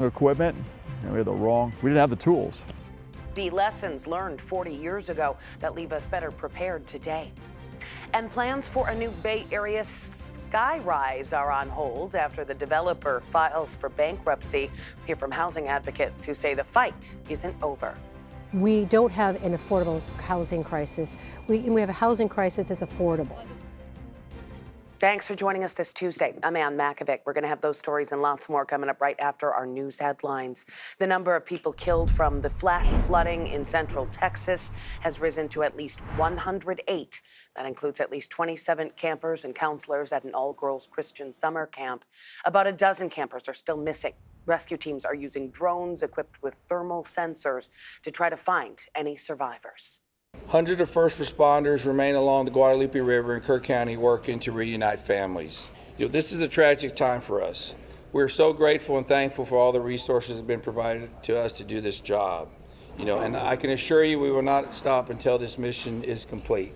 equipment, we had we didn't have the tools. The lessons learned 40 years ago that leave us better prepared today. And plans for a new Bay Area skyrise are on hold after the developer files for bankruptcy. We hear from housing advocates who say the fight isn't over. We don't have an affordable housing crisis. We have a housing crisis that's affordable. Thanks for joining us this Tuesday. I'm Ann Makovic. We're going to have those stories and lots more coming up right after our news headlines. The number of people killed from the flash flooding in central Texas has risen to at least 108. That includes at least 27 campers and counselors at an all-girls Christian summer camp. About a dozen campers are still missing. Rescue teams are using drones equipped with thermal sensors to try to find any survivors. Hundreds of first responders remain along the Guadalupe River in Kirk County working to reunite families. This is a tragic time for us. We're so grateful and thankful for all the resources that have been provided to us to do this job. And I can assure you we will not stop until this mission is complete.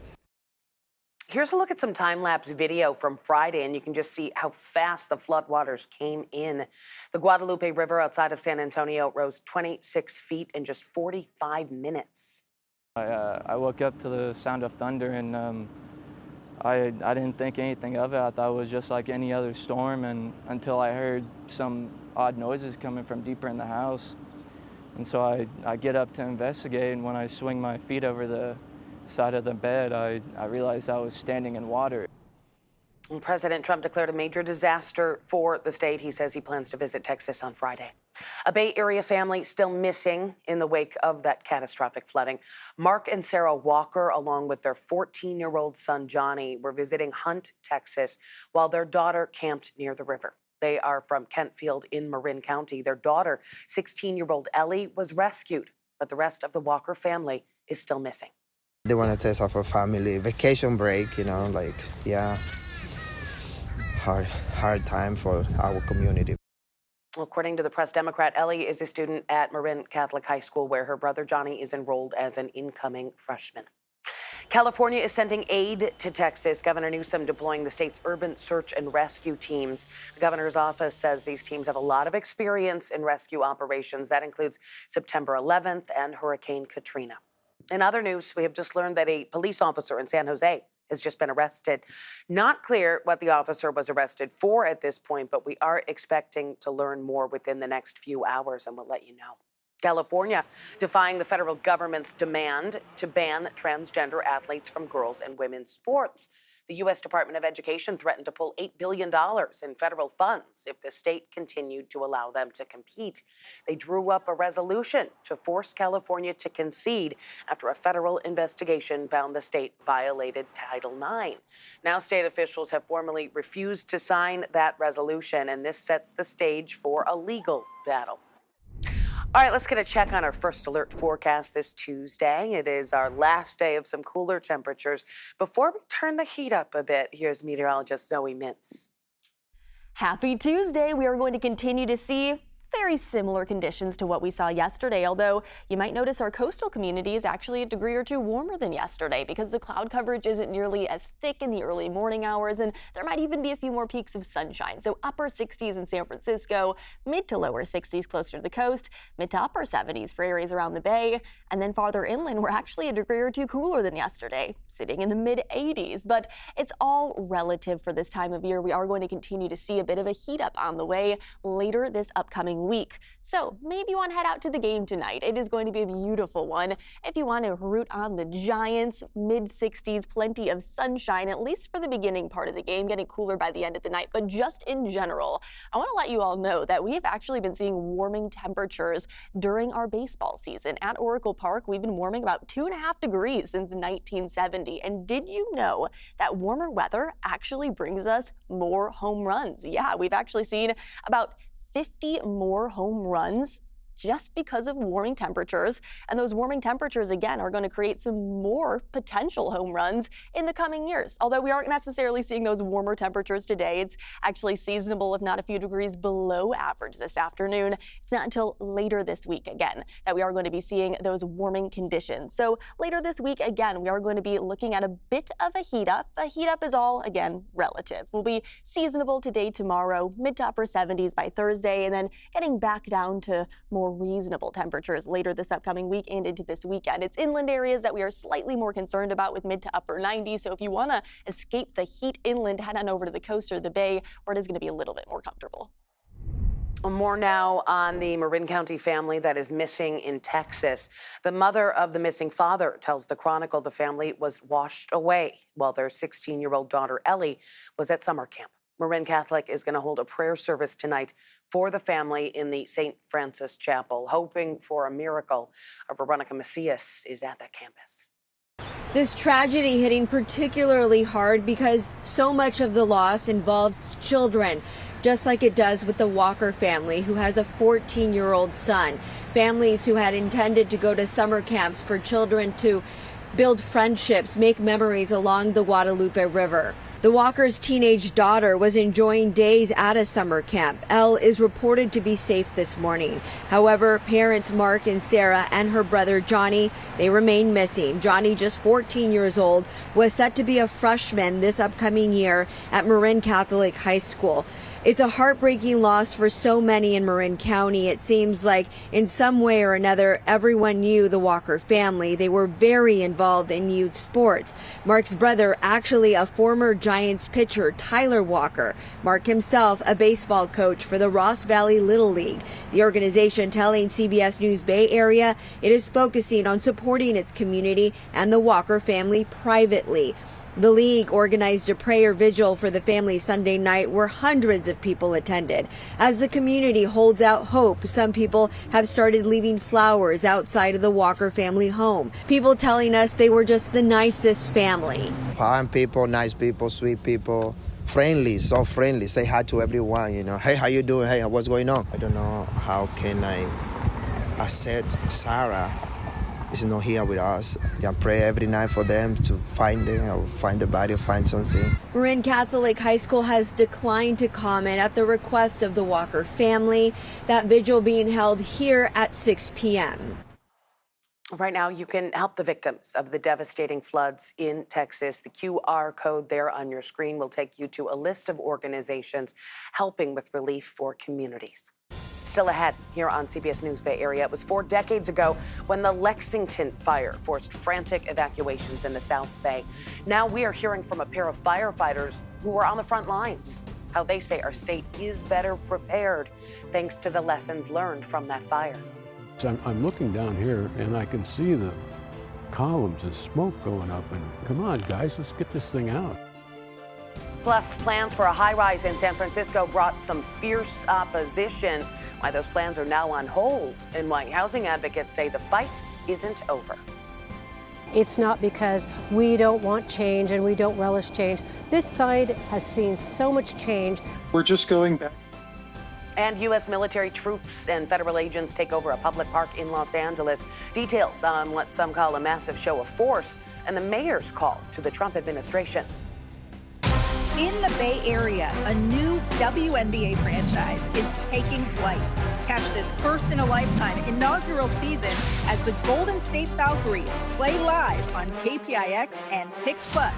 Here's a look at some time-lapse video from Friday, and you can just see how fast the floodwaters came in. The Guadalupe River outside of San Antonio rose 26 feet in just 45 minutes. I woke up to the sound of thunder, and I didn't think anything of it. I thought it was just like any other storm, and until I heard some odd noises coming from deeper in the house. And so I get up to investigate, and when I swing my feet over the side of the bed, I realized I was standing in water. And President Trump declared a major disaster for the state. He says he plans to visit Texas on Friday. A Bay Area family still missing in the wake of that catastrophic flooding. Mark and Sarah Walker, along with their 14-year-old son, Johnny, were visiting Hunt, Texas, while their daughter camped near the river. They are from Kentfield in Marin County. Their daughter, 16-year-old Ellie, was rescued, but the rest of the Walker family is still missing. They want to test off a family vacation break, hard time for our community. According to the Press Democrat, Ellie is a student at Marin Catholic High School, where her brother Johnny is enrolled as an incoming freshman. California is sending aid to Texas. Governor Newsom deploying the state's urban search and rescue teams. The governor's office says these teams have a lot of experience in rescue operations. That includes September 11th and Hurricane Katrina. In other news, we have just learned that a police officer in San Jose has just been arrested. Not clear what the officer was arrested for at this point, but we are expecting to learn more within the next few hours, and we'll let you know. California defying the federal government's demand to ban transgender athletes from girls' and women's sports. The U.S. Department of Education threatened to pull $8 billion in federal funds if the state continued to allow them to compete. They drew up a resolution to force California to concede after a federal investigation found the state violated Title IX. Now, state officials have formally refused to sign that resolution, and this sets the stage for a legal battle. All right, let's get a check on our first alert forecast this Tuesday. It is our last day of some cooler temperatures. Before we turn the heat up a bit, here's meteorologist Zoe Mintz. Happy Tuesday. We are going to continue to see very similar conditions to what we saw yesterday, although you might notice our coastal community is actually a degree or two warmer than yesterday because the cloud coverage isn't nearly as thick in the early morning hours, and there might even be a few more peaks of sunshine. So upper 60s in San Francisco, mid to lower 60s closer to the coast, mid to upper 70s for areas around the bay, and then farther inland we're actually a degree or two cooler than yesterday, sitting in the mid 80s. But it's all relative for this time of year. We are going to continue to see a bit of a heat up on the way later this upcoming week. So maybe you want to head out to the game tonight. It is going to be a beautiful one. If you want to root on the Giants, mid 60s, plenty of sunshine, at least for the beginning part of the game, getting cooler by the end of the night. But just in general, I want to let you all know that we have actually been seeing warming temperatures during our baseball season. At Oracle Park, we've been warming about 2.5 degrees since 1970. And did you know that warmer weather actually brings us more home runs? Yeah, we've actually seen about 50 more home runs just because of warming temperatures. And those warming temperatures, again, are going to create some more potential home runs in the coming years. Although we aren't necessarily seeing those warmer temperatures today, it's actually seasonable, if not a few degrees below average this afternoon. It's not until later this week, again, that we are going to be seeing those warming conditions. So later this week, again, we are going to be looking at a bit of a heat up. A heat up is all, again, relative. We'll be seasonable today, tomorrow, mid to upper 70s by Thursday, and then getting back down to more reasonable temperatures later this upcoming week and into this weekend. It's inland areas that we are slightly more concerned about with mid to upper 90s. So if you want to escape the heat inland, head on over to the coast or the bay, where it is going to be a little bit more comfortable. More now on the Marin County family that is missing in Texas. The mother of the missing father tells the Chronicle the family was washed away while their 16-year-old daughter Ellie was at summer camp. Marin Catholic is going to hold a prayer service tonight for the family in the St. Francis Chapel, hoping for a miracle. Our Veronica Macias is at that campus. This tragedy hitting particularly hard because so much of the loss involves children, just like it does with the Walker family, who has a 14-year-old son. Families who had intended to go to summer camps for children to build friendships, make memories along the Guadalupe River. The Walker's teenage daughter was enjoying days at a summer camp. Elle is reported to be safe this morning. However, parents Mark and Sarah and her brother Johnny, they remain missing. Johnny, just 14 years old, was set to be a freshman this upcoming year at Marin Catholic High School. It's a heartbreaking loss for so many in Marin County. It seems like in some way or another, everyone knew the Walker family. They were very involved in youth sports. Mark's brother, actually a former Giants pitcher, Tyler Walker. Mark himself, a baseball coach for the Ross Valley Little League. The organization telling CBS News Bay Area it is focusing on supporting its community and the Walker family privately. The league organized a prayer vigil for the family Sunday night where hundreds of people attended. As the community holds out hope, some people have started leaving flowers outside of the Walker family home. People telling us they were just the nicest family. Fine people, nice people, sweet people, friendly, so friendly. Say hi to everyone, you know. Hey, how you doing? Hey, what's going on? I don't know how can I accept Sarah is not here with us. I pray every night for them to find them, or find the body, or find something. Marin Catholic High School has declined to comment at the request of the Walker family. That vigil being held here at 6 p.m. Right now, you can help the victims of the devastating floods in Texas. The QR code there on your screen will take you to a list of organizations helping with relief for communities. Still ahead here on CBS News Bay Area. It was 4 decades ago when the Lexington fire forced frantic evacuations in the South Bay. Now we are hearing from a pair of firefighters who were on the front lines, how they say our state is better prepared thanks to the lessons learned from that fire. So I'm looking down here and I can see the columns of smoke going up, and come on guys, let's get this thing out. Plus, plans for a high-rise in San Francisco brought some fierce opposition. Why those plans are now on hold, and why housing advocates say the fight isn't over. It's not because we don't want change and we don't relish change. This side has seen so much change. We're just going back. And U.S. military troops and federal agents take over a public park in Los Angeles. Details on what some call a massive show of force and the mayor's call to the Trump administration. In the Bay Area, a new WNBA franchise is taking flight. Catch this first-in-a-lifetime inaugural season as the Golden State Valkyries play live on KPIX and Pix Plus.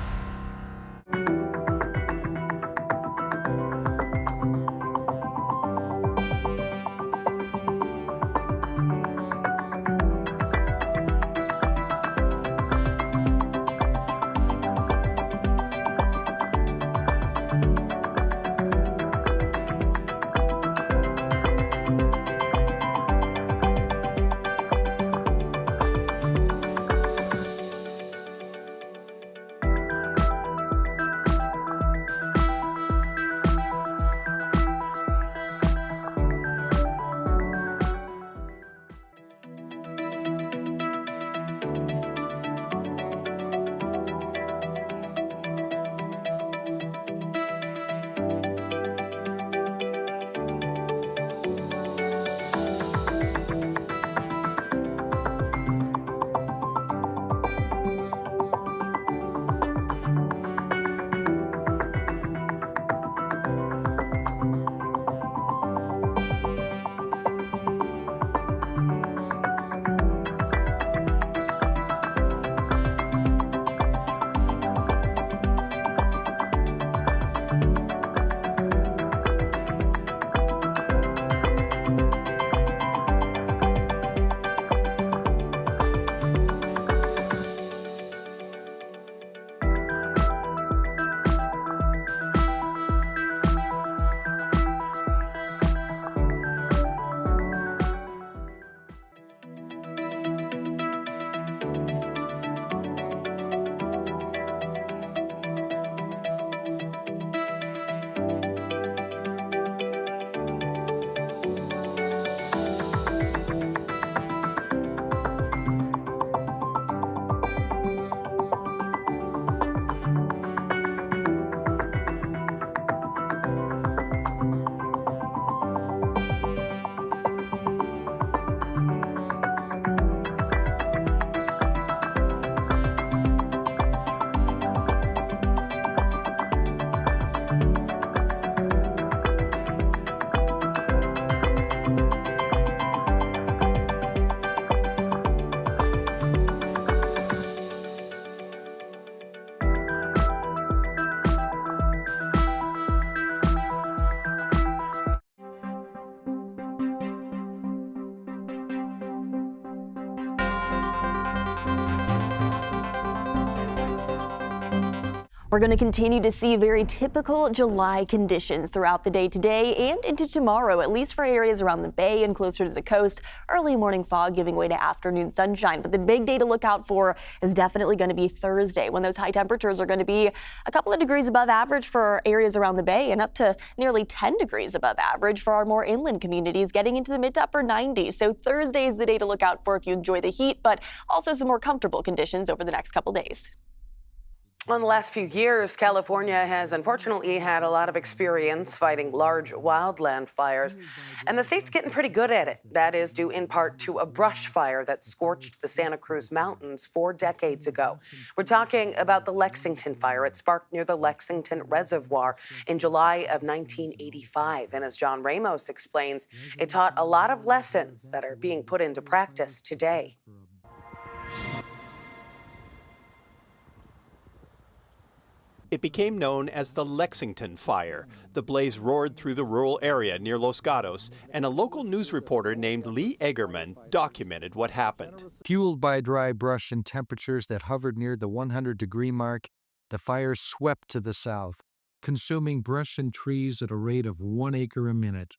We're going to continue to see very typical July conditions throughout the day today and into tomorrow, at least for areas around the bay and closer to the coast. Early morning fog giving way to afternoon sunshine. But the big day to look out for is definitely going to be Thursday, when those high temperatures are going to be a couple of degrees above average for areas around the bay and up to nearly 10 degrees above average for our more inland communities, getting into the mid to upper 90s. So Thursday is the day to look out for if you enjoy the heat, but also some more comfortable conditions over the next couple days. In the last few years, California has unfortunately had a lot of experience fighting large wildland fires, and the state's getting pretty good at it. That is due in part to a brush fire that scorched the Santa Cruz Mountains 4 decades ago. We're talking about the Lexington fire. It sparked near the Lexington Reservoir in July of 1985. And as John Ramos explains, it taught a lot of lessons that are being put into practice today. It became known as the Lexington Fire. The blaze roared through the rural area near Los Gatos, and a local news reporter named Lee Eggerman documented what happened. Fueled by dry brush and temperatures that hovered near the 100-degree mark, the fire swept to the south, consuming brush and trees at a rate of 1 acre a minute.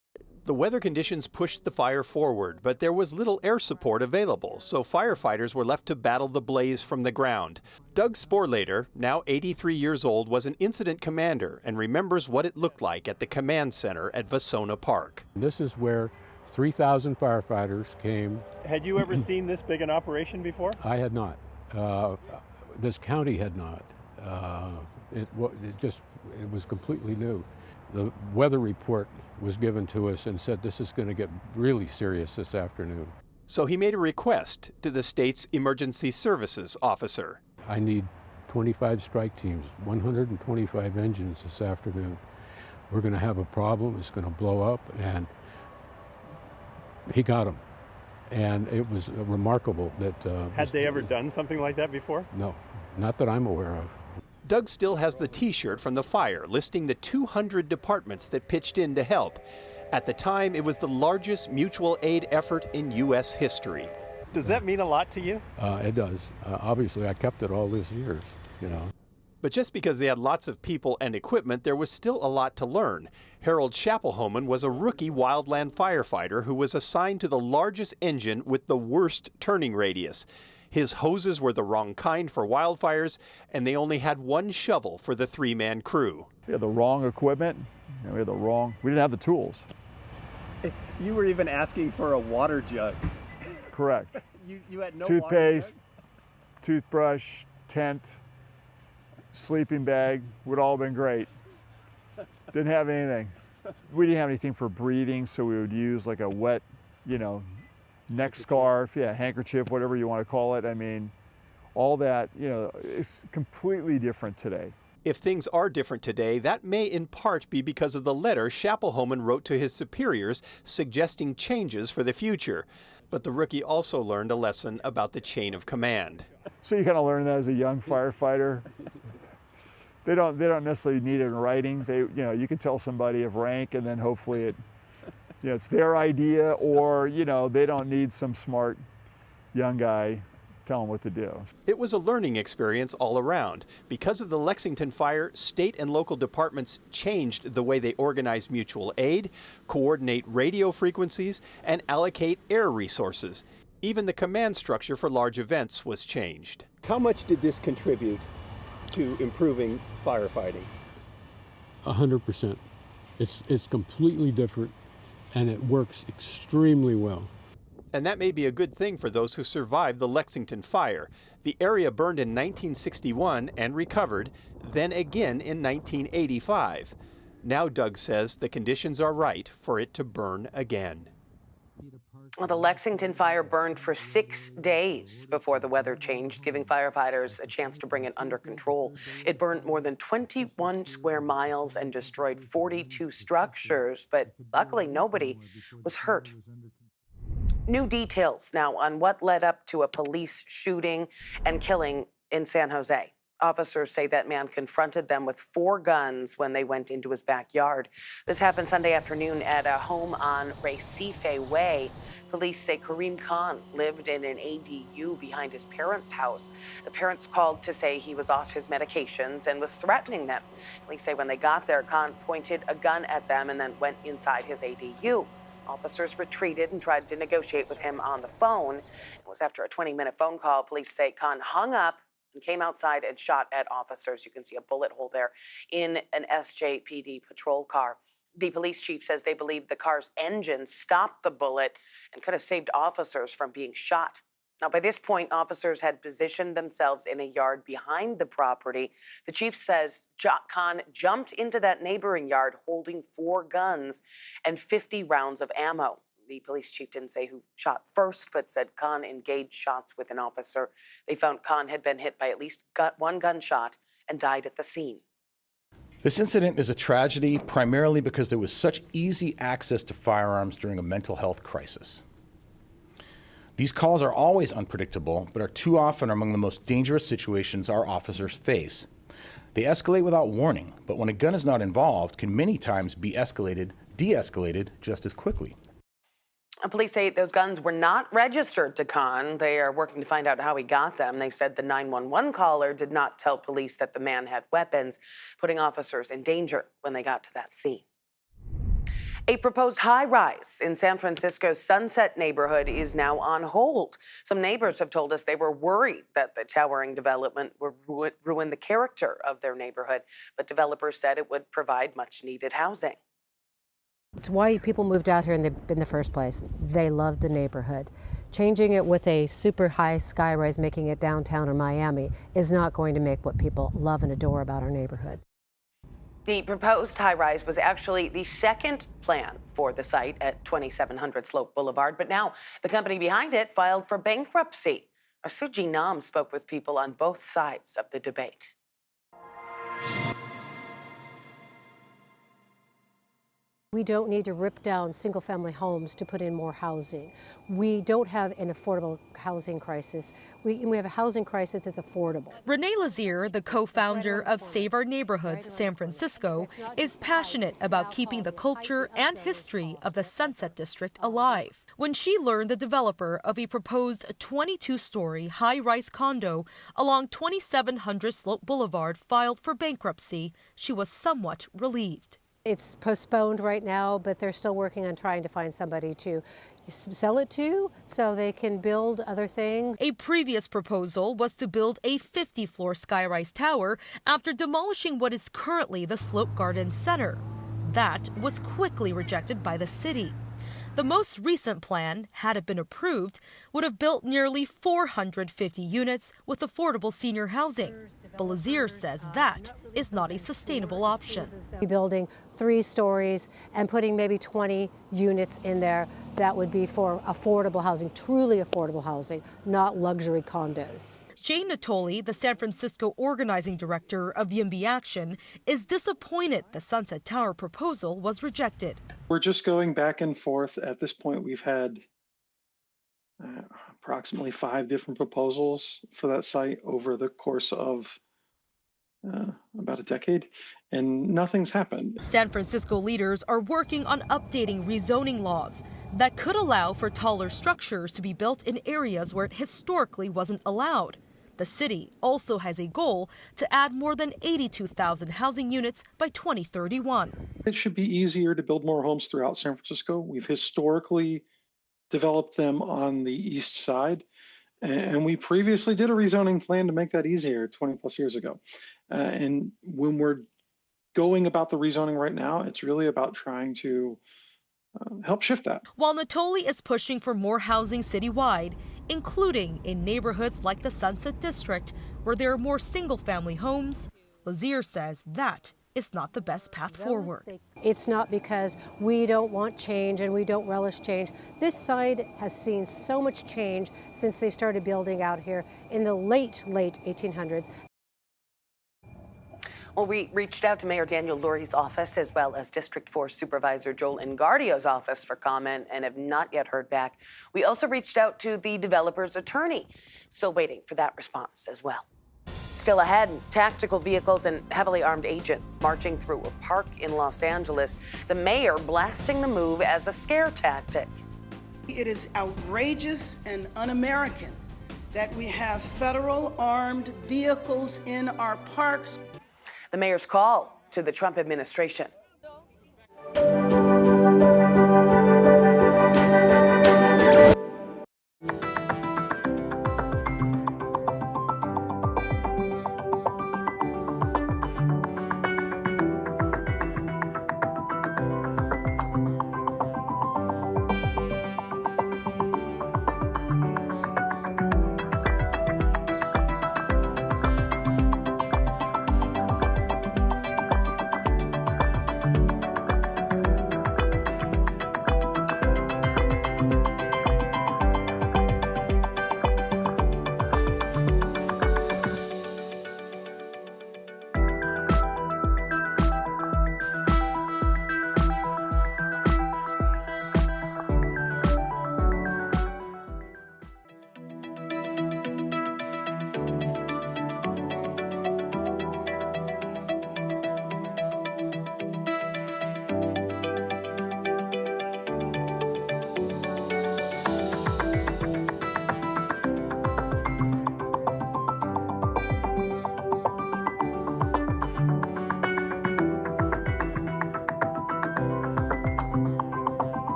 The weather conditions pushed the fire forward, but there was little air support available, so firefighters were left to battle the blaze from the ground. Doug Sporlater, now 83 years old, was an incident commander and remembers what it looked like at the command center at Vasona Park. This is where 3,000 firefighters came. Had you ever seen this big an operation before? I had not. This county had not. It was completely new. The weather report was given to us and said this is going to get really serious this afternoon. So he made a request to the state's emergency services officer. I need 25 strike teams, 125 engines this afternoon. We're going to have a problem, it's going to blow up, and he got them. And it was remarkable that... Had they ever done something like that before? No, not that I'm aware of. Doug still has the T-shirt from the fire listing the 200 departments that pitched in to help. At the time, it was the largest mutual aid effort in U.S. history. Does that mean a lot to you? It does. Obviously, I kept it all these years, you know. But just because they had lots of people and equipment, there was still a lot to learn. Harold Schapelhoman was a rookie wildland firefighter who was assigned to the largest engine with the worst turning radius. His hoses were the wrong kind for wildfires, and they only had one shovel for the 3-man crew. We had the wrong equipment, and we didn't have the tools. You were even asking for a water jug. Correct. You had no toothpaste, water jug? toothbrush, tent, sleeping bag would all have been great. Didn't have anything. We didn't have anything for breathing, so we would use like a wet, neck scarf, handkerchief, whatever you want to call it. I mean, all that, is completely different today. If things are different today, that may in part be because of the letter Schapelhoman wrote to his superiors suggesting changes for the future. But the rookie also learned a lesson about the chain of command. So you kind of learn that as a young firefighter. They don't necessarily need it in writing. You can tell somebody of rank, and then hopefully it's their idea, or they don't need some smart young guy telling them what to do. It was a learning experience all around. Because of the Lexington fire, state and local departments changed the way they organize mutual aid, coordinate radio frequencies, and allocate air resources. Even the command structure for large events was changed. How much did this contribute to improving firefighting? 100%. It's completely different, and it works extremely well. And that may be a good thing for those who survived the Lexington fire. The area burned in 1961 and recovered, then again in 1985. Now Doug says the conditions are right for it to burn again. Well, the Lexington fire burned for 6 days before the weather changed, giving firefighters a chance to bring it under control. It burned more than 21 square miles and destroyed 42 structures, but luckily nobody was hurt. New details now on what led up to a police shooting and killing in San Jose. Officers say that man confronted them with 4 guns when they went into his backyard. This happened Sunday afternoon at a home on Recife Way. Police say Kareem Khan lived in an ADU behind his parents' house. The parents called to say he was off his medications and was threatening them. Police say when they got there, Khan pointed a gun at them and then went inside his ADU. Officers retreated and tried to negotiate with him on the phone. It was after a 20-minute phone call. Police say Khan hung up and came outside and shot at officers. You can see a bullet hole there in an SJPD patrol car. The police chief says they believe the car's engine stopped the bullet and could have saved officers from being shot. Now, by this point, officers had positioned themselves in a yard behind the property. The chief says Khan jumped into that neighboring yard holding 4 guns and 50 rounds of ammo. The police chief didn't say who shot first, but said Khan engaged shots with an officer. They found Khan had been hit by at least 1 gunshot and died at the scene. This incident is a tragedy primarily because there was such easy access to firearms during a mental health crisis. These calls are always unpredictable, but are too often among the most dangerous situations our officers face. They escalate without warning, but when a gun is not involved, can many times be de-escalated just as quickly. Police say those guns were not registered to Khan. They are working to find out how he got them. They said the 911 caller did not tell police that the man had weapons, putting officers in danger when they got to that scene. A proposed high-rise in San Francisco's Sunset neighborhood is now on hold. Some neighbors have told us they were worried that the towering development would ruin the character of their neighborhood, but developers said it would provide much-needed housing. It's why people moved out here in the first place. They love the neighborhood. Changing it with a super high skyrise, making it downtown or Miami, is not going to make what people love and adore about our neighborhood. The proposed high-rise was actually the second plan for the site at 2700 Slope Boulevard, but now the company behind it filed for bankruptcy. Suji Nam spoke with people on both sides of the debate. We don't need to rip down single-family homes to put in more housing. We don't have an affordable housing crisis. We have a housing crisis that's affordable. Renee Lazier, the co-founder of Save Our Neighborhoods San Francisco, is passionate about keeping the culture and history of the Sunset District alive. When she learned the developer of a proposed 22-story high-rise condo along 2700 Slope Boulevard filed for bankruptcy, she was somewhat relieved. It's postponed right now, but they're still working on trying to find somebody to sell it to so they can build other things. A previous proposal was to build a 50-floor skyrise tower after demolishing what is currently the Slope Garden Center. That was quickly rejected by the city. The most recent plan, had it been approved, would have built nearly 450 units with affordable senior housing. But Lazier says that is not a sustainable option. Building 3 stories and putting maybe 20 units in there, that would be for affordable housing, truly affordable housing, not luxury condos. Jane Natoli, the San Francisco organizing director of YIMBY Action, is disappointed the Sunset Tower proposal was rejected. We're just going back and forth. At this point, we've had approximately 5 different proposals for that site over the course of about a decade, and nothing's happened. San Francisco leaders are working on updating rezoning laws that could allow for taller structures to be built in areas where it historically wasn't allowed. The city also has a goal to add more than 82,000 housing units by 2031. It should be easier to build more homes throughout San Francisco. We've historically developed them on the east side, and we previously did a rezoning plan to make that easier 20 plus years ago. And when we're going about the rezoning right now, it's really about trying to help shift that. While Natoli is pushing for more housing citywide, including in neighborhoods like the Sunset District, where there are more single-family homes, Lazier says that is not the best path forward. It's not because we don't want change and we don't relish change. This side has seen so much change since they started building out here in the late 1800s. Well, we reached out to Mayor Daniel Lurie's office as well as District 4 Supervisor Joel Ingardio's office for comment and have not yet heard back. We also reached out to the developer's attorney, still waiting for that response as well. Still ahead, tactical vehicles and heavily armed agents marching through a park in Los Angeles. The mayor blasting the move as a scare tactic. It is outrageous and un-American that we have federal armed vehicles in our parks. The mayor's call to the Trump administration.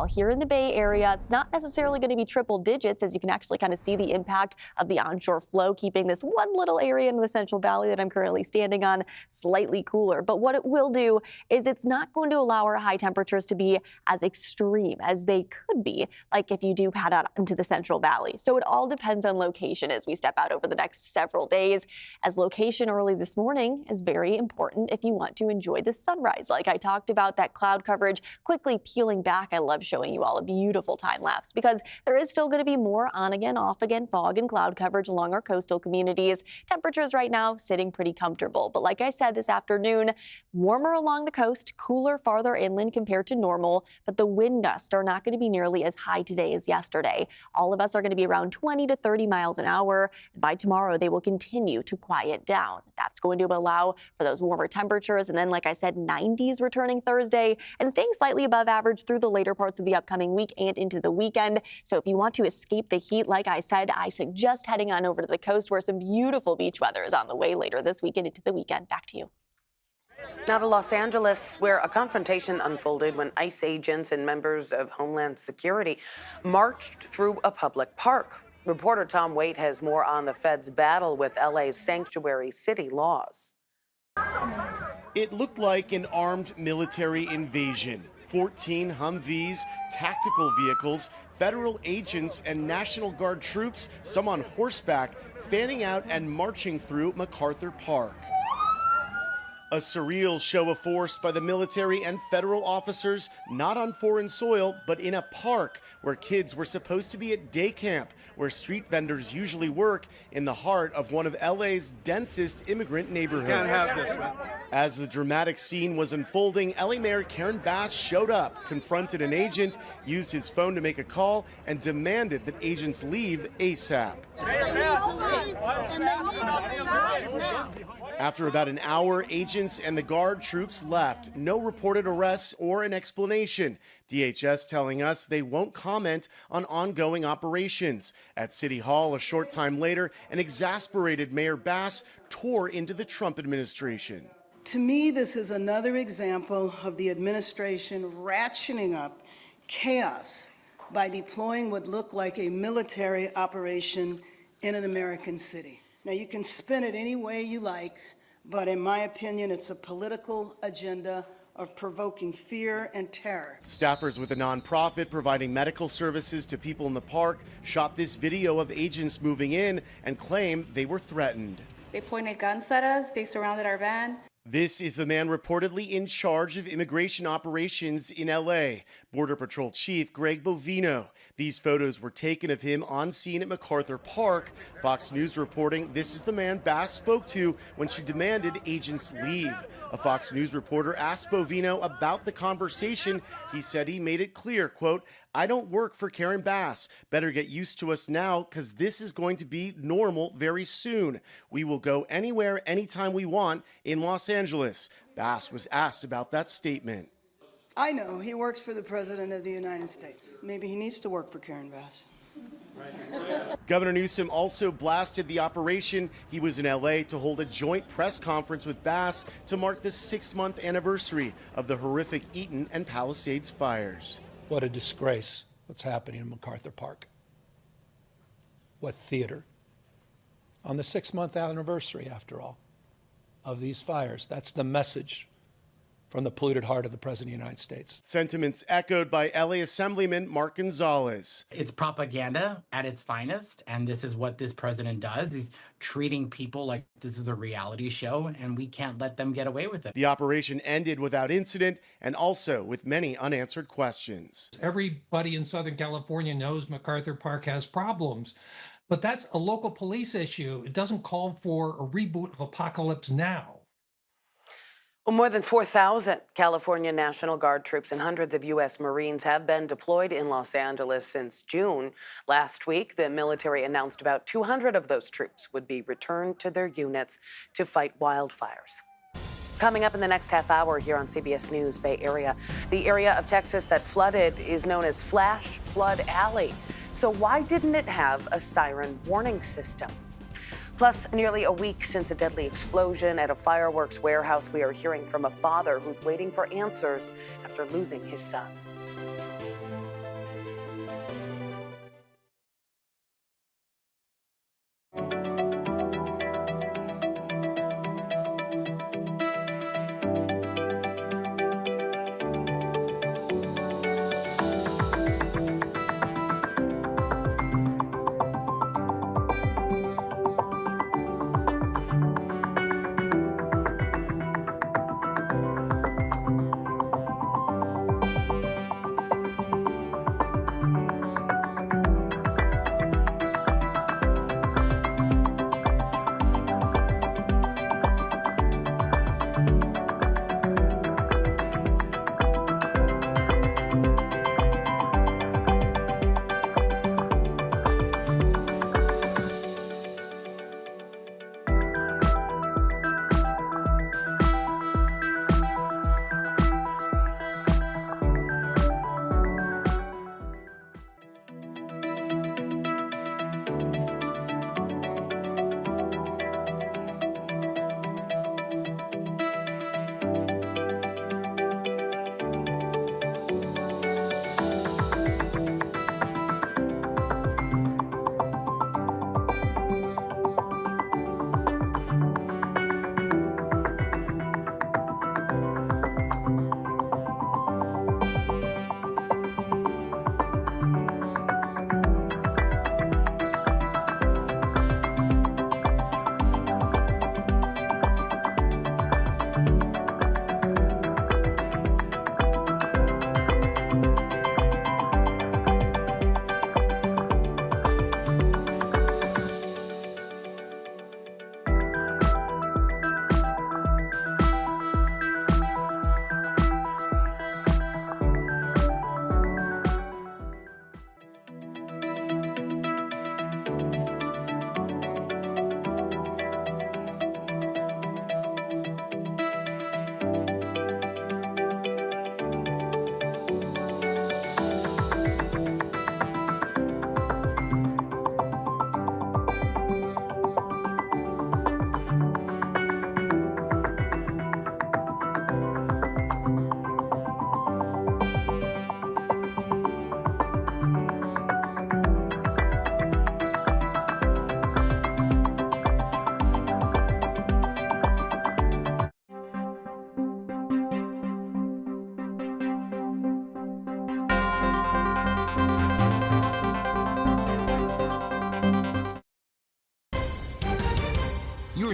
Well, here in the Bay Area, it's not necessarily going to be triple digits, as you can actually kind of see the impact of the onshore flow, keeping this one little area in the Central Valley that I'm currently standing on slightly cooler. But what it will do is it's not going to allow our high temperatures to be as extreme as they could be, like if you do head out into the Central Valley. So it all depends on location as we step out over the next several days, as location early this morning is very important if you want to enjoy the sunrise. Like I talked about, that cloud coverage quickly peeling back. I love showing you all a beautiful time lapse because there is still going to be more on again, off again fog and cloud coverage along our coastal communities. Temperatures right now sitting pretty comfortable. But like I said, this afternoon, warmer along the coast, cooler farther inland compared to normal. But the wind gusts are not going to be nearly as high today as yesterday. All of us are going to be around 20 to 30 miles an hour. By tomorrow, they will continue to quiet down. That's going to allow for those warmer temperatures. And then, like I said, 90s returning Thursday and staying slightly above average through the later parts of the upcoming week and into the weekend. So if you want to escape the heat, like I said, I suggest heading on over to the coast where some beautiful beach weather is on the way later this weekend into the weekend. Back to you. Now to Los Angeles, where a confrontation unfolded when ICE agents and members of Homeland Security marched through a public park. Reporter Tom Waite has more on the feds' battle with LA's sanctuary city laws. It looked like an armed military invasion. 14 Humvees, tactical vehicles, federal agents, and National Guard troops, some on horseback, fanning out and marching through MacArthur Park. A surreal show of force by the military and federal officers, not on foreign soil, but in a park where kids were supposed to be at day camp, where street vendors usually work, in the heart of one of LA's densest immigrant neighborhoods. Can't have this, man. As the dramatic scene was unfolding, LA Mayor Karen Bass showed up, confronted an agent, used his phone to make a call, and demanded that agents leave ASAP. After about an hour, agents and the guard troops left. No reported arrests or an explanation. DHS telling us they won't comment on ongoing operations. At City Hall a short time later, an exasperated Mayor Bass tore into the Trump administration. To me, this is another example of the administration ratcheting up chaos by deploying what looked like a military operation in an American city. Now, you can spin it any way you like, but in my opinion, it's a political agenda of provoking fear and terror. Staffers with a nonprofit providing medical services to people in the park shot this video of agents moving in and claim they were threatened. They pointed guns at us, they surrounded our van. This is the man reportedly in charge of immigration operations in LA, Border Patrol Chief Greg Bovino. These photos were taken of him on scene at MacArthur Park. Fox News reporting this is the man Bass spoke to when she demanded agents leave. A Fox News reporter asked Bovino about the conversation. He said he made it clear, quote, "I don't work for Karen Bass. Better get used to us now because this is going to be normal very soon. We will go anywhere, anytime we want in Los Angeles." Bass was asked about that statement. I know he works for the President of the United States. Maybe he needs to work for Karen Bass. Governor Newsom also blasted the operation. He was in LA to hold a joint press conference with Bass to mark the 6-month anniversary of the horrific Eaton and Palisades fires. What a disgrace what's happening in MacArthur Park. What theater. On the 6-month anniversary, after all, of these fires. That's the message from the polluted heart of the President of the United States. Sentiments echoed by LA Assemblyman Mark Gonzalez. It's propaganda at its finest, and this is what this president does. He's treating people like this is a reality show, and we can't let them get away with it. The operation ended without incident and also with many unanswered questions. Everybody in Southern California knows MacArthur Park has problems, but that's a local police issue. It doesn't call for a reboot of Apocalypse Now. Well, more than 4,000 California National Guard troops and hundreds of U.S. Marines have been deployed in Los Angeles since June. Last week, the military announced about 200 of those troops would be returned to their units to fight wildfires. Coming up in the next half hour here on CBS News Bay Area, the area of Texas that flooded is known as Flash Flood Alley. So why didn't it have a siren warning system? Plus, nearly a week since a deadly explosion at a fireworks warehouse, we are hearing from a father who's waiting for answers after losing his son.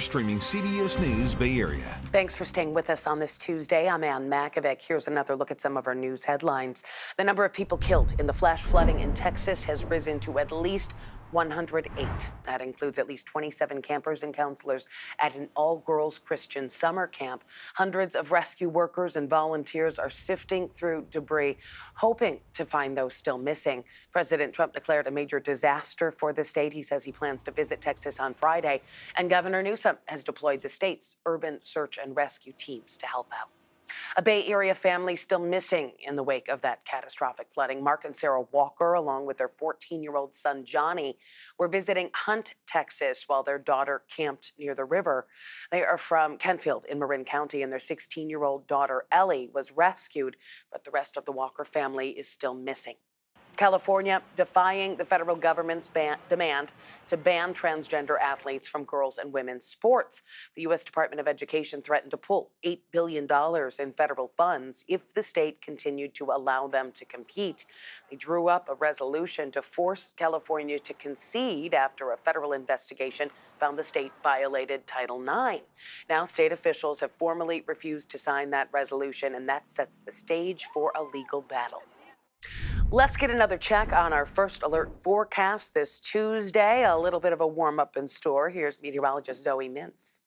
streaming CBS News Bay Area. Thanks for staying with us on this Tuesday. I'm Ann Makovic. Here's another look at some of our news headlines. The number of people killed in the flash flooding in Texas has risen to at least 108. That includes at least 27 campers and counselors at an all-girls Christian summer camp. Hundreds of rescue workers and volunteers are sifting through debris, hoping to find those still missing. President Trump declared a major disaster for the state. He says he plans to visit Texas on Friday, and Governor Newsom has deployed the state's urban search and rescue teams to help out. A Bay Area family still missing in the wake of that catastrophic flooding. Mark and Sarah Walker, along with their 14-year-old son Johnny, were visiting Hunt, Texas, while their daughter camped near the river. They are from Kentfield in Marin County, and their 16-year-old daughter Ellie was rescued, but the rest of the Walker family is still missing. California defying the federal government's demand to ban transgender athletes from girls' and women's sports. The U.S. Department of Education threatened to pull $8 billion in federal funds if the state continued to allow them to compete. They drew up a resolution to force California to concede after a federal investigation found the state violated Title IX. Now, state officials have formally refused to sign that resolution, and that sets the stage for a legal battle. Let's get another check on our first alert forecast this Tuesday. A little bit of a warm-up in store. Here's meteorologist Zoe Mintz.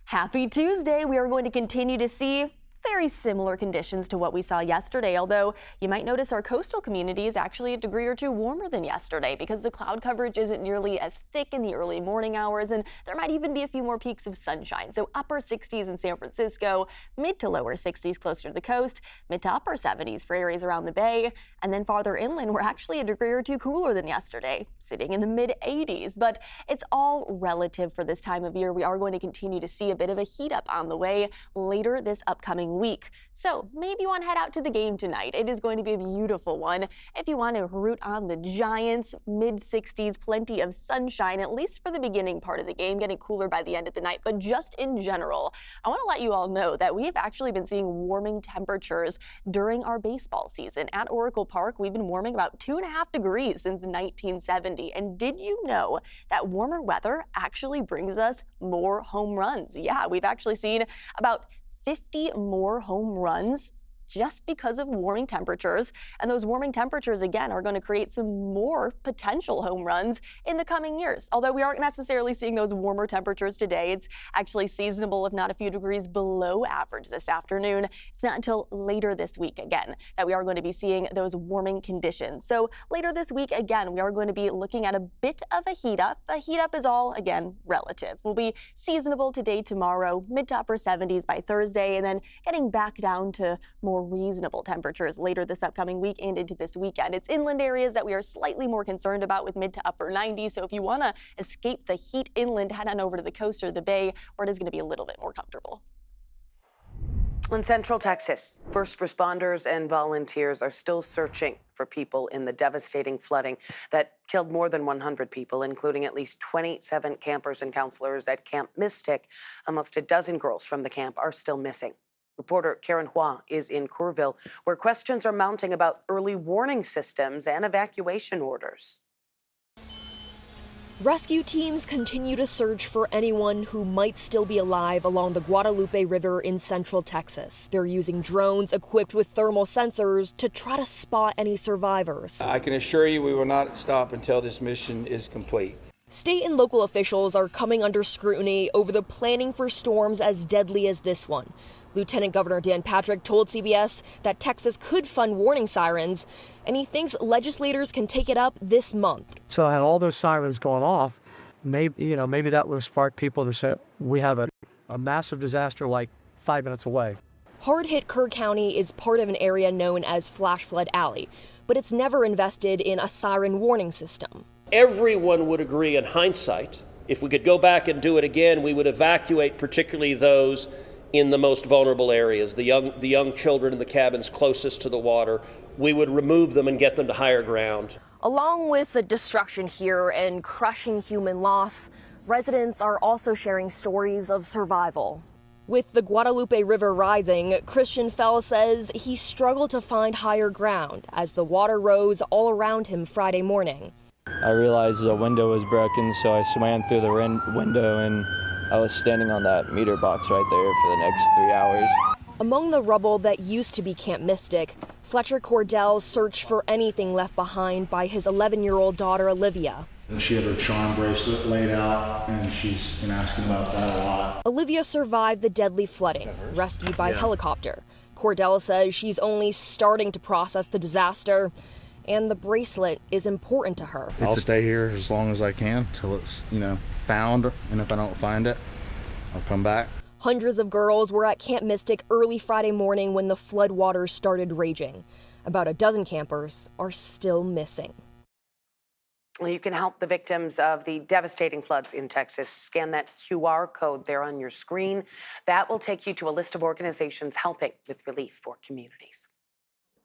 Happy Tuesday. We are going to continue to see very similar conditions to what we saw yesterday, although you might notice our coastal community is actually a degree or two warmer than yesterday because the cloud coverage isn't nearly as thick in the early morning hours, and there might even be a few more peaks of sunshine. So upper 60s in San Francisco, mid to lower 60s closer to the coast, mid to upper 70s for areas around the bay, and then farther inland, we're actually a degree or two cooler than yesterday, sitting in the mid 80s. But it's all relative for this time of year. We are going to continue to see a bit of a heat up on the way later this upcoming week. So maybe you want to head out to the game tonight. It is going to be a beautiful one. If you want to root on the Giants, mid 60s, plenty of sunshine, at least for the beginning part of the game, getting cooler by the end of the night. But just in general, I want to let you all know that we have actually been seeing warming temperatures during our baseball season. At Oracle Park, we've been warming about 2.5 degrees since 1970. And did you know that warmer weather actually brings us more home runs? Yeah, we've actually seen about 50 more home runs just because of warming temperatures. And those warming temperatures, again, are going to create some more potential home runs in the coming years. Although we aren't necessarily seeing those warmer temperatures today, it's actually seasonable, if not a few degrees below average this afternoon. It's not until later this week, again, that we are going to be seeing those warming conditions. So later this week, again, we are going to be looking at a bit of a heat up. A heat up is all, again, relative. We'll be seasonable today, tomorrow, mid to upper 70s by Thursday, and then getting back down to more reasonable temperatures later this upcoming week and into this weekend. It's inland areas that we are slightly more concerned about with mid to upper 90s. So if you want to escape the heat inland, head on over to the coast or the bay, where it is going to be a little bit more comfortable. In Central Texas, first responders and volunteers are still searching for people in the devastating flooding that killed more than 100 people, including at least 27 campers and counselors at Camp Mystic. Almost a dozen girls from the camp are still missing. Reporter Karen Hua is in Kerrville, where questions are mounting about early warning systems and evacuation orders. Rescue teams continue to search for anyone who might still be alive along the Guadalupe River in central Texas. They're using drones equipped with thermal sensors to try to spot any survivors. I can assure you we will not stop until this mission is complete. State and local officials are coming under scrutiny over the planning for storms as deadly as this one. Lieutenant Governor Dan Patrick told CBS that Texas could fund warning sirens, and he thinks legislators can take it up this month. So had all those sirens going off, maybe that would spark people to say, we have a massive disaster like 5 minutes away. Hard-hit Kerr County is part of an area known as Flash Flood Alley, but it's never invested in a siren warning system. Everyone would agree in hindsight, if we could go back and do it again, we would evacuate particularly those in the most vulnerable areas, the young children in the cabins closest to the water. We would remove them and get them to higher ground. Along with the destruction here and crushing human loss, residents are also sharing stories of survival. With the Guadalupe River rising, Christian Fell says he struggled to find higher ground as the water rose all around him Friday morning. I realized the window was broken, so I swam through the window and I was standing on that meter box right there for the next 3 hours. Among the rubble that used to be Camp Mystic, Fletcher Cordell searched for anything left behind by his 11-year-old daughter, Olivia. She had her charm bracelet laid out, and she's been asking about that a lot. Olivia survived the deadly flooding, rescued by helicopter. Cordell says she's only starting to process the disaster, and the bracelet is important to her. I'll stay here as long as I can till it's, found, and if I don't find it, I'll come back. Hundreds of girls were at Camp Mystic early Friday morning when the floodwaters started raging. About a dozen campers are still missing. You can help the victims of the devastating floods in Texas. Scan that QR code there on your screen. That will take you to a list of organizations helping with relief for communities.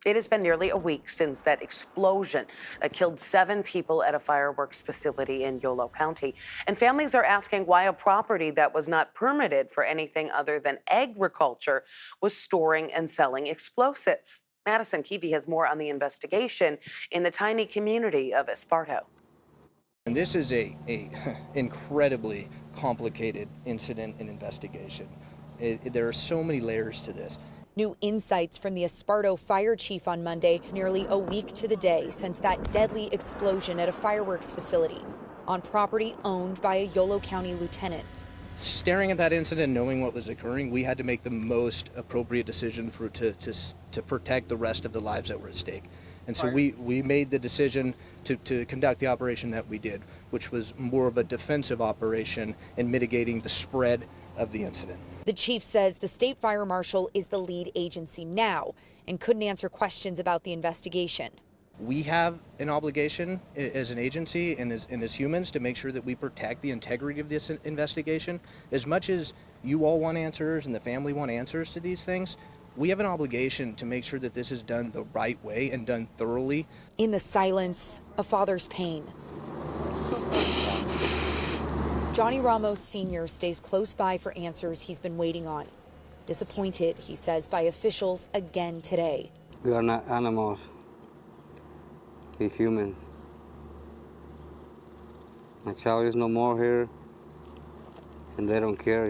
It has been nearly a week since that explosion that killed 7 people at a fireworks facility in Yolo County. And families are asking why a property that was not permitted for anything other than agriculture was storing and selling explosives. Madison Keevy has more on the investigation in the tiny community of Esparto. And this is a incredibly complicated incident and investigation. There are so many layers to this. New insights from the Esparto fire chief on Monday, nearly a week to the day since that deadly explosion at a fireworks facility on property owned by a Yolo County lieutenant. Staring at that incident, knowing what was occurring, we had to make the most appropriate decision to protect the rest of the lives that were at stake. And so we made the decision to conduct the operation that we did, which was more of a defensive operation in mitigating the spread of the incident. The chief says the state fire marshal is the lead agency now and couldn't answer questions about the investigation. We have an obligation as an agency and as humans to make sure that we protect the integrity of this investigation. As much as you all want answers and the family want answers to these things, we have an obligation to make sure that this is done the right way and done thoroughly. In the silence, a father's pain. Johnny Ramos Sr. stays close by for answers he's been waiting on. Disappointed, he says, by officials again today. We are not animals. We're human. My child is no more here, and they don't care,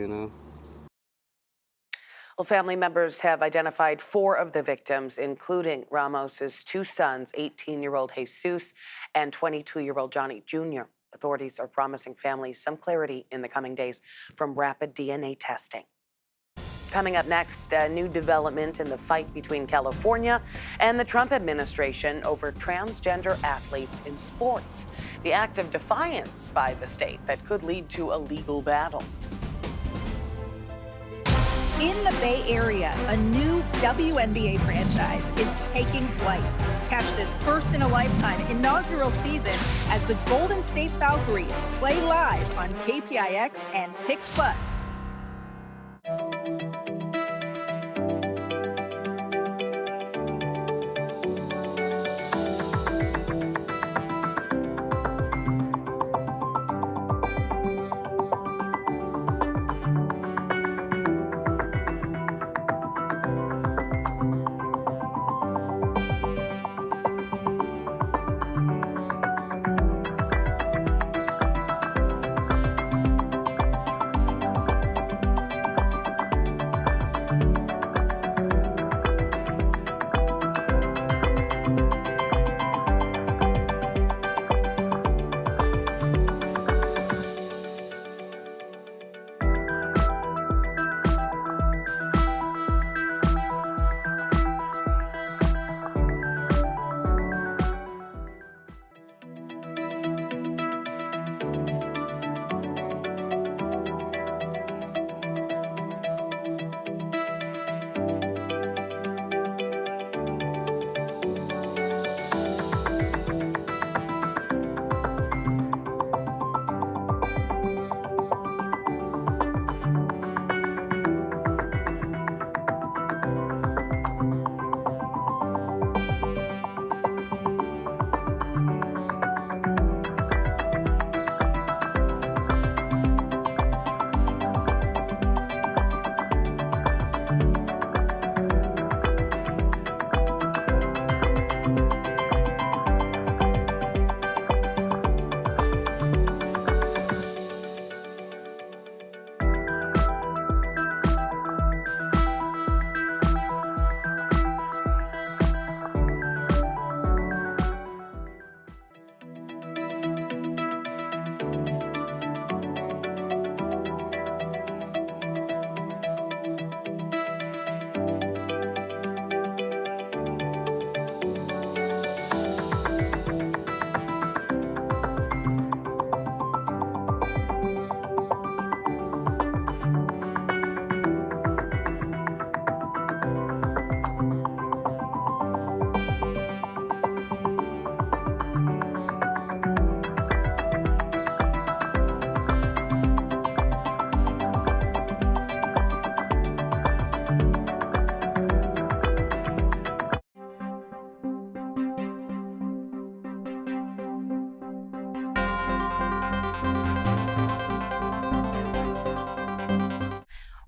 Well, family members have identified 4 of the victims, including Ramos's 2 sons, 18-year-old Jesus and 22-year-old Johnny Jr. Authorities are promising families some clarity in the coming days from rapid DNA testing. Coming up next, a new development in the fight between California and the Trump administration over transgender athletes in sports. The act of defiance by the state that could lead to a legal battle. In the Bay Area, a new WNBA franchise is taking flight. Catch this first-in-a-lifetime inaugural season as the Golden State Valkyries play live on KPIX and Pix Plus.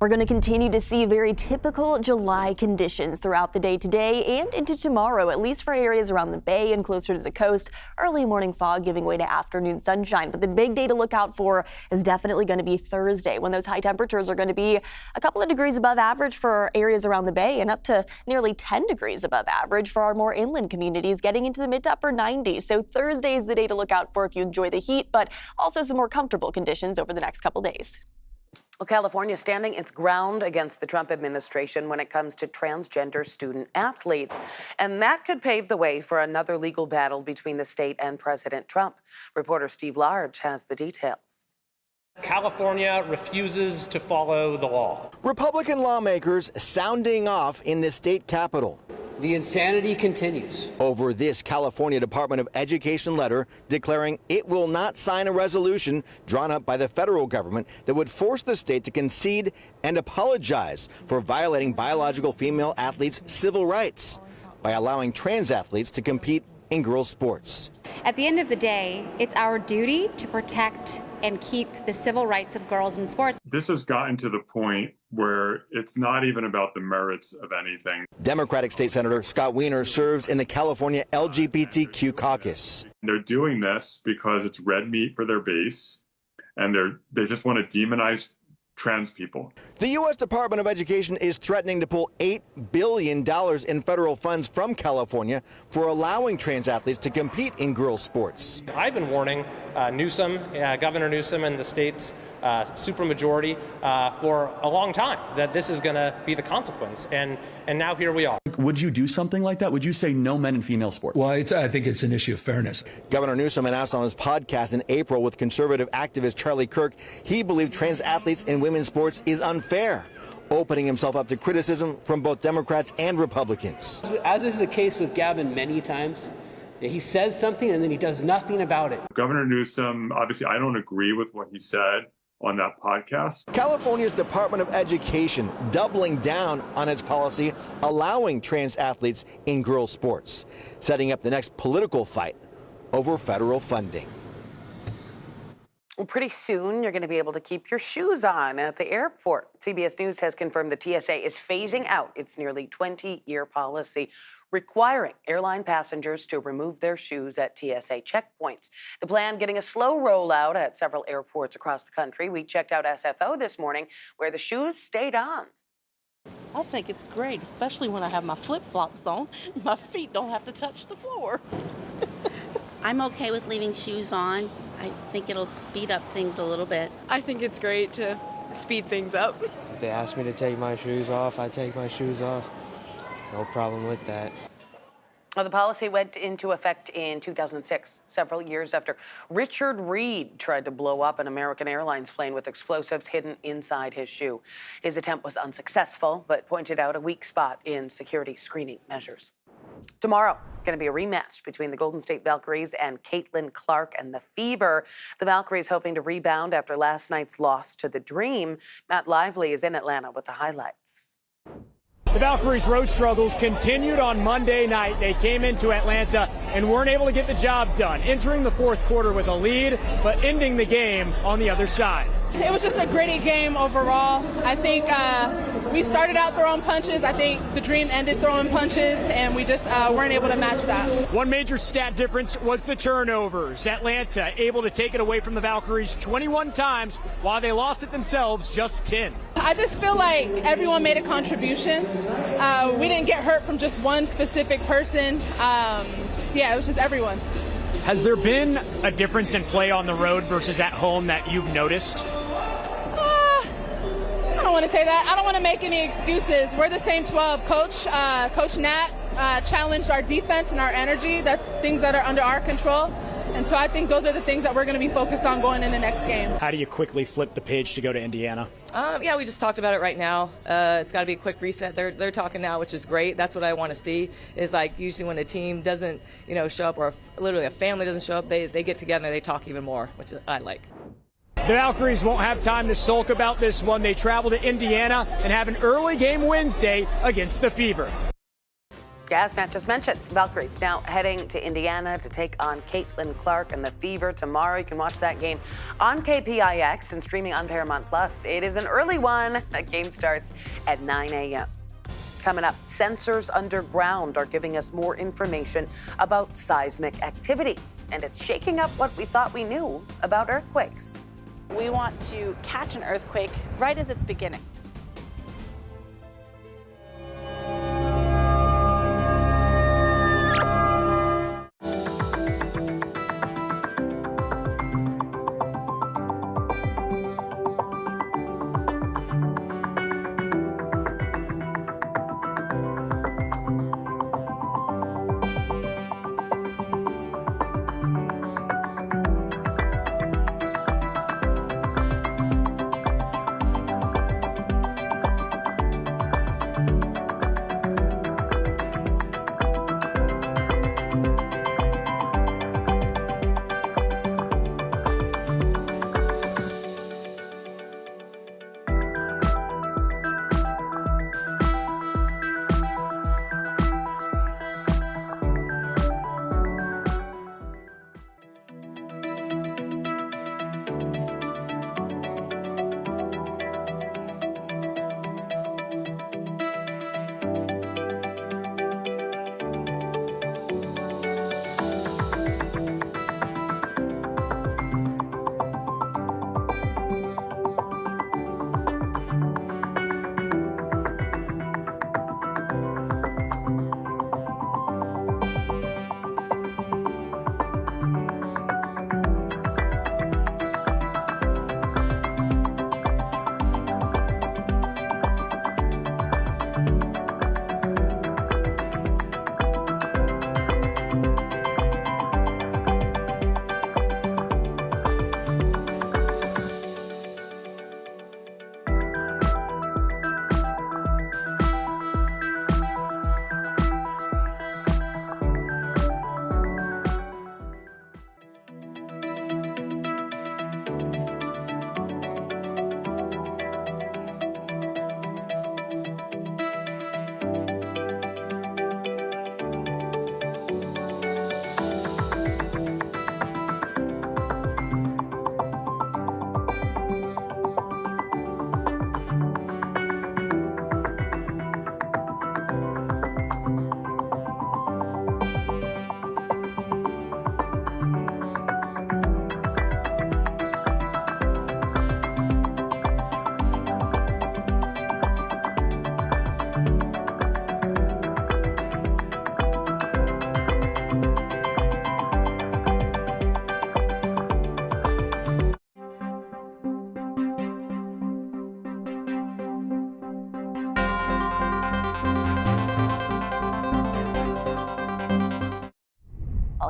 We're going to continue to see very typical July conditions throughout the day today and into tomorrow, at least for areas around the bay and closer to the coast. Early morning fog giving way to afternoon sunshine. But the big day to look out for is definitely going to be Thursday, when those high temperatures are going to be a couple of degrees above average for areas around the bay and up to nearly 10 degrees above average for our more inland communities, getting into the mid to upper 90s. So Thursday is the day to look out for if you enjoy the heat, but also some more comfortable conditions over the next couple days. Well, California standing its ground against the Trump administration when it comes to transgender student athletes. And that could pave the way for another legal battle between the state and President Trump. Reporter Steve Large has the details. California refuses to follow the law. Republican lawmakers sounding off in the state capitol. The insanity continues over this California Department of Education letter declaring it will not sign a resolution drawn up by the federal government that would force the state to concede and apologize for violating biological female athletes' civil rights by allowing trans athletes to compete in girls' sports. At the end of the day, it's our duty to protect and keep the civil rights of girls in sports. This has gotten to the point where it's not even about the merits of anything. Democratic State Senator Scott Wiener serves in the California LGBTQ caucus. They're doing this because it's red meat for their base, and they just want to demonize trans people. The U.S. Department of Education is threatening to pull $8 billion in federal funds from California for allowing trans athletes to compete in girls' sports. I've been warning Governor Newsom and the state's supermajority for a long time that this is going to be the consequence, and now here we are. Would you do something like that? Would you say no men in female sports? Well, I think it's an issue of fairness. Governor Newsom announced on his podcast in April with conservative activist Charlie Kirk he believed trans athletes in women's sports is unfair, opening himself up to criticism from both Democrats and Republicans. As is the case with Gavin many times, he says something and then he does nothing about it. Governor Newsom, obviously, I don't agree with what he said on that podcast. California's Department of Education doubling down on its policy allowing trans athletes in girls' sports, setting up the next political fight over federal funding. Well, pretty soon, you're going to be able to keep your shoes on at the airport. CBS News has confirmed the TSA is phasing out its nearly 20-year policy requiring airline passengers to remove their shoes at TSA checkpoints. The plan getting a slow rollout at several airports across the country. We checked out SFO this morning, where the shoes stayed on. I think it's great, especially when I have my flip-flops on. My feet don't have to touch the floor. I'm okay with leaving shoes on. I think it'll speed up things a little bit. I think it's great to speed things up. If they ask me to take my shoes off, I take my shoes off. No problem with that. Well, the policy went into effect in 2006, several years after Richard Reed tried to blow up an American Airlines plane with explosives hidden inside his shoe. His attempt was unsuccessful, but pointed out a weak spot in security screening measures. Tomorrow, going to be a rematch between the Golden State Valkyries and Caitlin Clark and the Fever. The Valkyries hoping to rebound after last night's loss to the Dream. Matt Lively is in Atlanta with the highlights. The Valkyries' road struggles continued on Monday night. They came into Atlanta and weren't able to get the job done, entering the fourth quarter with a lead, but ending the game on the other side. It was just a gritty game overall. I think we started out throwing punches. I think the Dream ended throwing punches, and we just weren't able to match that. One major stat difference was the turnovers. Atlanta able to take it away from the Valkyries 21 times, while they lost it themselves just 10. I just feel like everyone made a contribution. We didn't get hurt from just one specific person. Yeah, it was just everyone. Has there been a difference in play on the road versus at home that you've noticed? I don't want to say that. I don't want to make any excuses. We're the same 12. Coach Nat challenged our defense and our energy. That's things that are under our control. And so I think those are the things that we're going to be focused on going in the next game. How do you quickly flip the page to go to Indiana? Yeah, we just talked about it right now. It's got to be a quick reset. They're talking now, which is great. That's what I want to see. Is like usually when a team doesn't, show up, or literally a family doesn't show up, they get together and they talk even more, which I like. The Valkyries won't have time to sulk about this one. They travel to Indiana and have an early game Wednesday against the Fever. As Matt just mentioned, Valkyries now heading to Indiana to take on Caitlin Clark and the Fever tomorrow. You can watch that game on KPIX and streaming on Paramount Plus. It is an early one. That game starts at 9 a.m. Coming up, sensors underground are giving us more information about seismic activity, and it's shaking up what we thought we knew about earthquakes. We want to catch an earthquake right as it's beginning.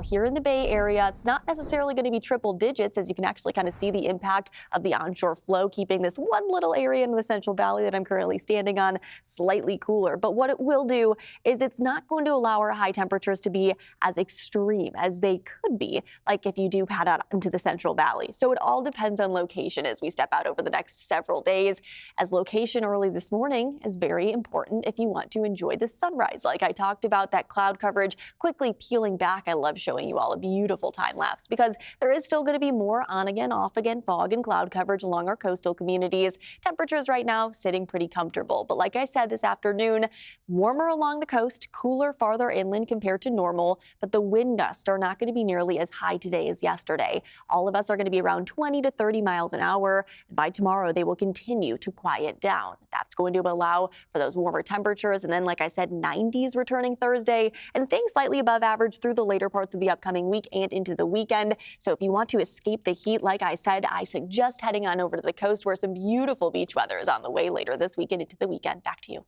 Here in the Bay Area, it's not necessarily going to be triple digits, as you can actually kind of see the impact of the onshore flow, keeping this one little area in the Central Valley that I'm currently standing on slightly cooler. But what it will do is it's not going to allow our high temperatures to be as extreme as they could be, like if you do pad out into the Central Valley. So it all depends on location as we step out over the next several days, as location early this morning is very important if you want to enjoy the sunrise. Like I talked about, that cloud coverage quickly peeling back. I love showing you all a beautiful time lapse because there is still going to be more on again, off again fog and cloud coverage along our coastal communities. Temperatures right now sitting pretty comfortable. But like I said, this afternoon, warmer along the coast, cooler farther inland compared to normal. But the wind gusts are not going to be nearly as high today as yesterday. All of us are going to be around 20 to 30 miles an hour. By tomorrow, they will continue to quiet down. That's going to allow for those warmer temperatures. And then, like I said, 90s returning Thursday and staying slightly above average through the later parts of the upcoming week and into the weekend. So if you want to escape the heat, like I said, I suggest heading on over to the coast where some beautiful beach weather is on the way later this weekend into the weekend. Back to you.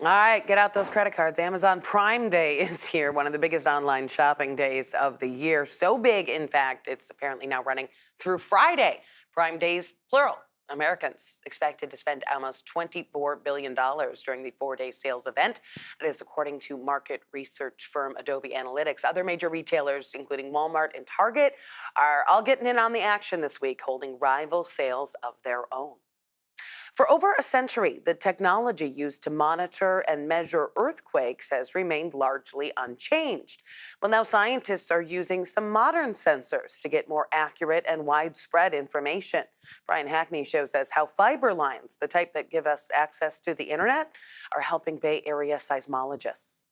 All right, get out those credit cards. Amazon Prime Day is here, one of the biggest online shopping days of the year. So big, in fact, it's apparently now running through Friday. Prime Days, plural. Americans expected to spend almost $24 billion during the four-day sales event. That is according to market research firm Adobe Analytics. Other major retailers, including Walmart and Target, are all getting in on the action this week, holding rival sales of their own. For over a century, the technology used to monitor and measure earthquakes has remained largely unchanged. Well, now scientists are using some modern sensors to get more accurate and widespread information. Brian Hackney shows us how fiber lines, the type that give us access to the internet, are helping Bay Area seismologists.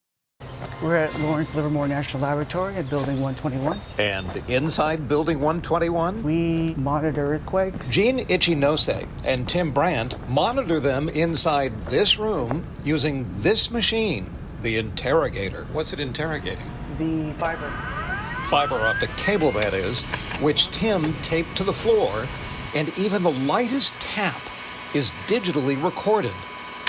We're at Lawrence Livermore National Laboratory at Building 121. And inside Building 121, we monitor earthquakes. Gene Ichinose and Tim Brandt monitor them inside this room using this machine, the interrogator. What's it interrogating? The fiber. Fiber optic cable, that is, which Tim taped to the floor, and even the lightest tap is digitally recorded.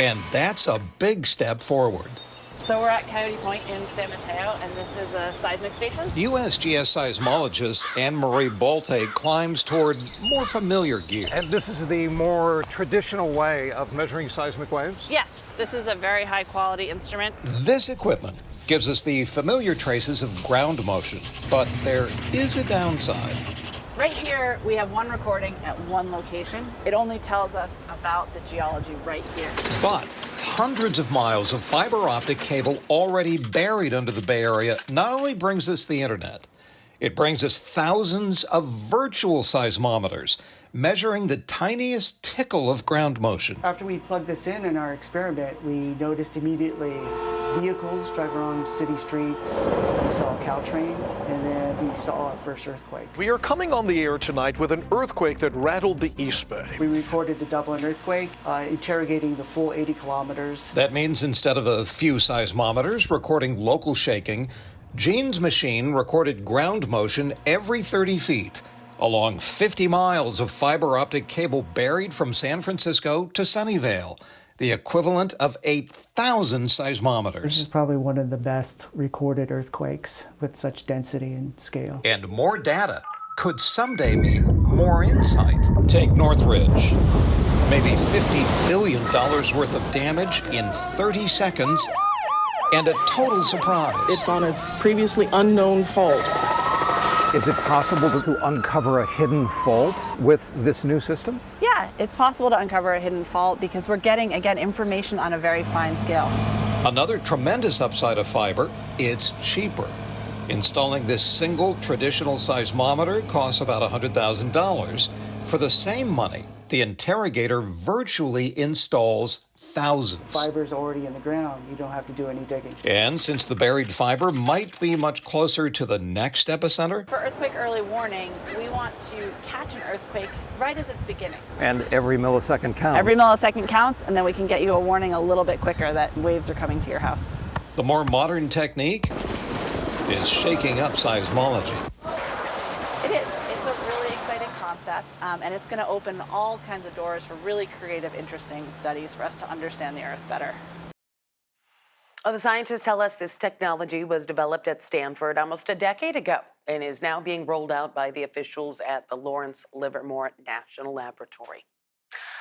And that's a big step forward. So we're at Coyote Point in San Mateo, and this is a seismic station. USGS seismologist Anne-Marie Bolte climbs toward more familiar gear. And this is the more traditional way of measuring seismic waves? Yes, this is a very high quality instrument. This equipment gives us the familiar traces of ground motion, but there is a downside. Right here, we have one recording at one location. It only tells us about the geology right here. But hundreds of miles of fiber optic cable already buried under the Bay Area not only brings us the internet, it brings us thousands of virtual seismometers measuring the tiniest tickle of ground motion. After we plugged this in our experiment, we noticed immediately vehicles drive around city streets. We saw a Caltrain, and then we saw our first earthquake. We are coming on the air tonight with an earthquake that rattled the East Bay. We recorded the Dublin earthquake, interrogating the full 80 kilometers. That means instead of a few seismometers recording local shaking, Gene's machine recorded ground motion every 30 feet. Along 50 miles of fiber optic cable buried from San Francisco to Sunnyvale, the equivalent of 8,000 seismometers. This is probably one of the best recorded earthquakes with such density and scale. And more data could someday mean more insight. Take Northridge. Maybe $50 billion worth of damage in 30 seconds, and a total surprise. It's on a previously unknown fault. Is it possible to uncover a hidden fault with this new system? Yeah, it's possible to uncover a hidden fault because we're getting, again, information on a very fine scale. Another tremendous upside of fiber, it's cheaper. Installing this single traditional seismometer costs about $100,000. For the same money, the interrogator virtually installs thousands. Fiber's already in the ground. You don't have to do any digging. And since the buried fiber might be much closer to the next epicenter, For earthquake early warning, we want to catch an earthquake right as it's beginning. And every millisecond counts. Every millisecond counts, and then we can get you a warning a little bit quicker that waves are coming to your house. the more modern technique is shaking up seismology. It is. It's a really exciting concept, and it's going to open all kinds of doors for really creative, interesting studies for us to understand the Earth better. Well, the scientists tell us this technology was developed at Stanford almost a decade ago and is now being rolled out by the officials at the Lawrence Livermore National Laboratory.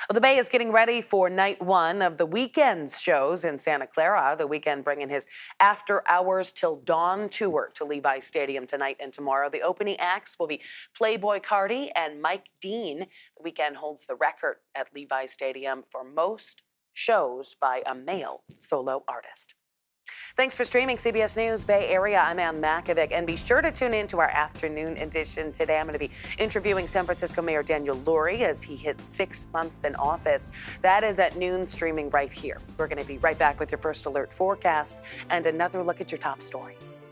Well, the Bay is getting ready for night one of the Weekend's shows in Santa Clara. The Weekend bringing his After Hours Till Dawn tour to Levi Stadium tonight and tomorrow. The opening acts will be Playboy Cardi and Mike Dean. The Weekend holds the record at Levi Stadium for most shows by a male solo artist. Thanks for streaming CBS News Bay Area. I'm Ann Makovic, and be sure to tune in to our afternoon edition today. I'm going to be interviewing San Francisco Mayor Daniel Lurie as he hits 6 months in office. That is at noon, streaming right here. We're going to be right back with your First Alert forecast and another look at your top stories.